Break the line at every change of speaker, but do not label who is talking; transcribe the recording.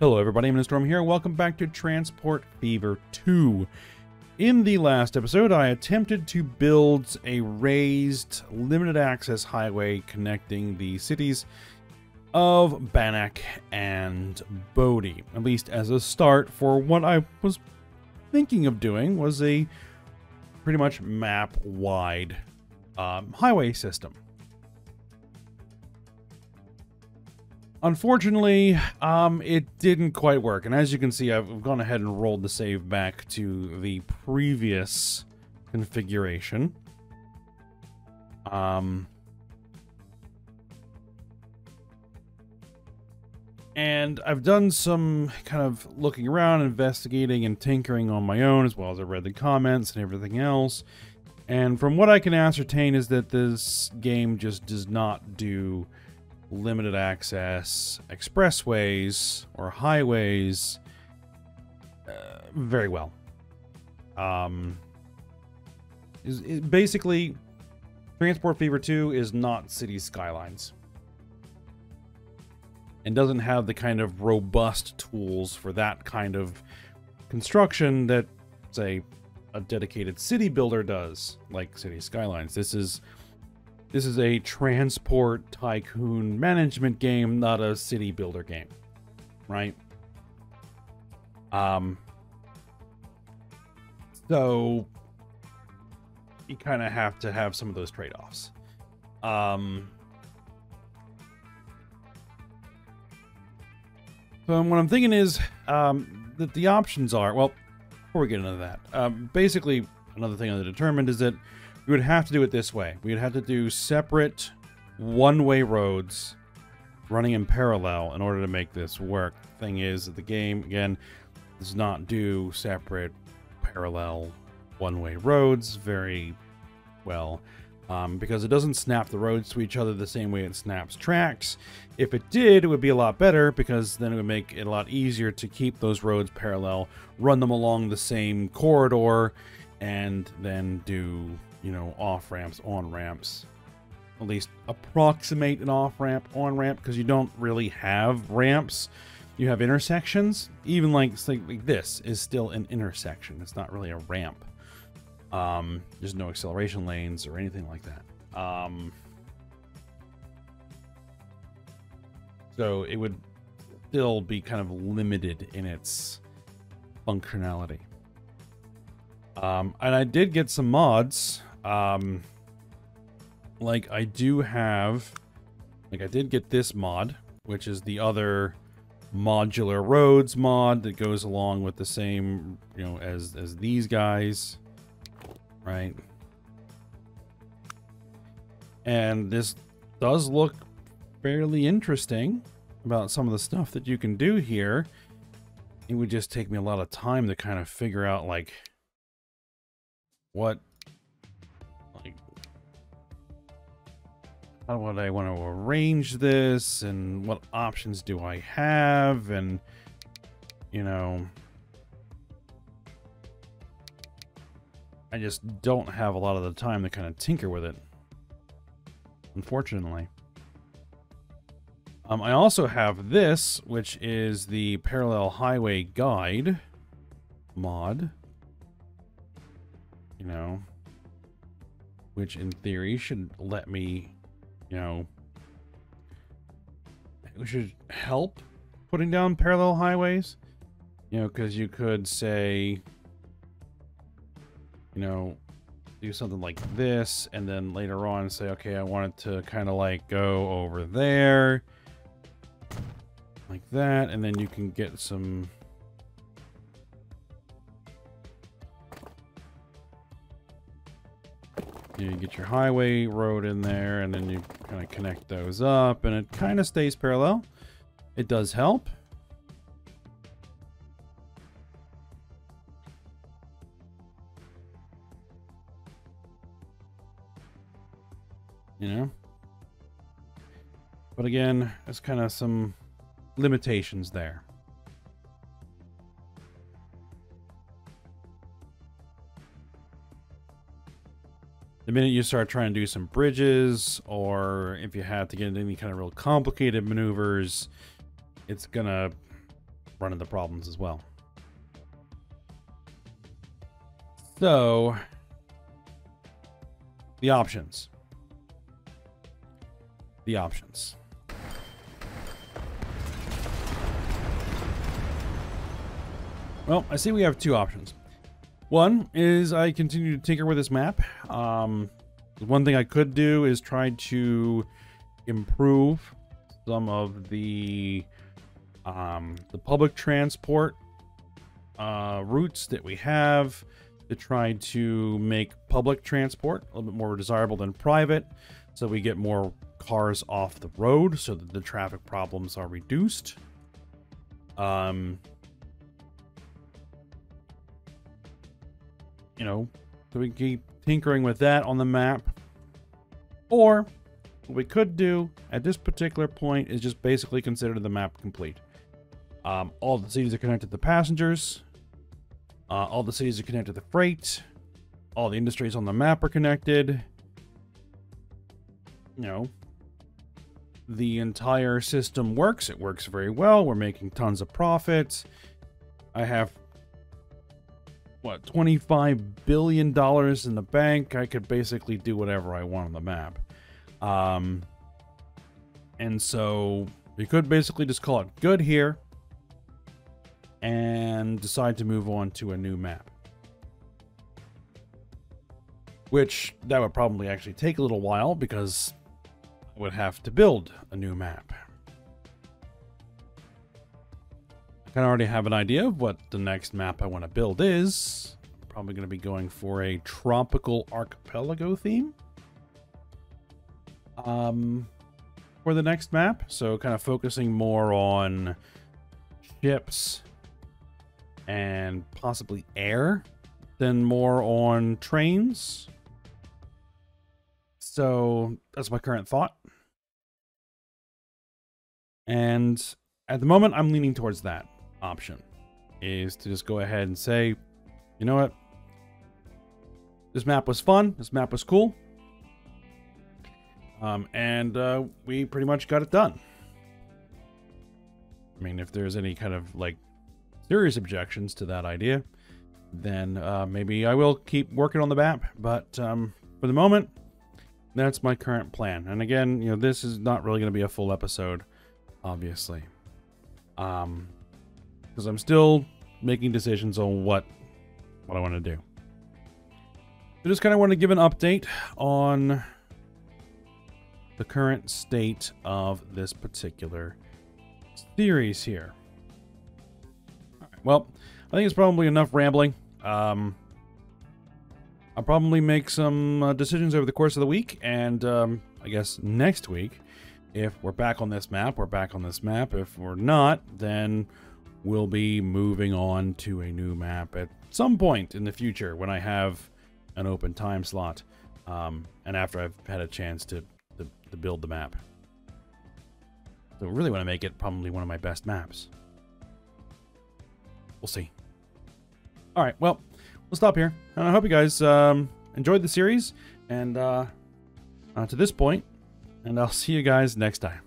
Hello everybody, I'm Storm here. Welcome back to Transport Fever 2. In the last episode, I attempted to build a raised, limited access highway connecting the cities of Bannack and Bodhi. At least as a start for what I was thinking of doing was a pretty much map-wide highway system. Unfortunately, it didn't quite work, and as you can see, I've gone ahead and rolled the save back to the previous configuration. And I've done some kind of looking around, investigating, and tinkering on my own, as well as I read the comments and everything else. And from what I can ascertain is that this game just does not do limited access expressways or highways very well. Basically, Transport Fever 2 is not City Skylines and doesn't have the kind of robust tools for that kind of construction that, say, a dedicated city builder does, like City Skylines. This is a transport tycoon management game, not a city builder game, right? So you kind of have to have some of those trade-offs. So what I'm thinking is that the options are, well, before we get into that, basically another thing I determined is that we would have to do it this way. We would have to do separate one-way roads running in parallel in order to make this work. The thing is that the game, again, does not do separate parallel one-way roads very well, because it doesn't snap the roads to each other the same way it snaps tracks. If it did, it would be a lot better, because then it would make it a lot easier to keep those roads parallel, run them along the same corridor, and then do, you know, off-ramps, on-ramps. At least approximate an off-ramp, on-ramp, because you don't really have ramps. You have intersections. Even like this is still an intersection. It's not really a ramp. There's no acceleration lanes or anything like that. So it would still be kind of limited in its functionality. And I did get some mods. Like I did get this mod, which is the other modular roads mod that goes along with the same, you know, as these guys, right? And this does look fairly interesting about some of the stuff that you can do here. It would just take me a lot of time to kind of figure out, like, how would I want to arrange this, and what options do I have, and, you know, I just don't have a lot of the time to kind of tinker with it, unfortunately. I also have this, which is the Parallel Highway Guide mod, you know, which in theory should let me, you know, it should help putting down parallel highways, you know, because you could say, you know, do something like this, and then later on say, okay, I want it to kind of like go over there, like that, and then you can get some, you get your highway road in there, and then you kind of connect those up, and it kind of stays parallel. It does help. You know? But again, there's kind of some limitations there. The minute you start trying to do some bridges, or if you have to get into any kind of real complicated maneuvers, it's gonna run into problems as well. So, the options. The options. Well, I see we have two options. One is I continue to tinker with this map. One thing I could do is try to improve some of the public transport routes that we have, to try to make public transport a little bit more desirable than private, so we get more cars off the road, so that the traffic problems are reduced. You know, so we keep tinkering with that on the map. Or what we could do at this particular point is just basically consider the map complete. All the cities are connected to passengers. All the cities are connected to freight. All the industries on the map are connected. You know, the entire system works. It works very well. We're making tons of profits. I have, what, $25 billion in the bank. I could basically do whatever I want on the map. And so we could basically just call it good here and decide to move on to a new map. Which, that would probably actually take a little while, because I would have to build a new map. I kind of already have an idea of what the next map I want to build is. I'm probably going to be going for a tropical archipelago theme. For the next map. So kind of focusing more on ships and possibly air than more on trains. So that's my current thought. And at the moment, I'm leaning towards that option, is to just go ahead and say, you know what? This map was fun. This map was cool. And we pretty much got it done. I mean, if there's any kind of, like, serious objections to that idea, then maybe I will keep working on the map. But for the moment, that's my current plan. And again, you know, this is not really going to be a full episode, obviously. Because I'm still making decisions on what I want to do. I just kind of want to give an update on the current state of this particular series here. All right, well, I think it's probably enough rambling. I'll probably make some decisions over the course of the week, and I guess next week, if we're back on this map, we're back on this map. If we're not, then we'll be moving on to a new map at some point in the future when I have an open time slot, and after I've had a chance to build the map. So I really want to make it probably one of my best maps. We'll see. All right, well, we'll stop here. And I hope you guys enjoyed the series and to this point, and I'll see you guys next time.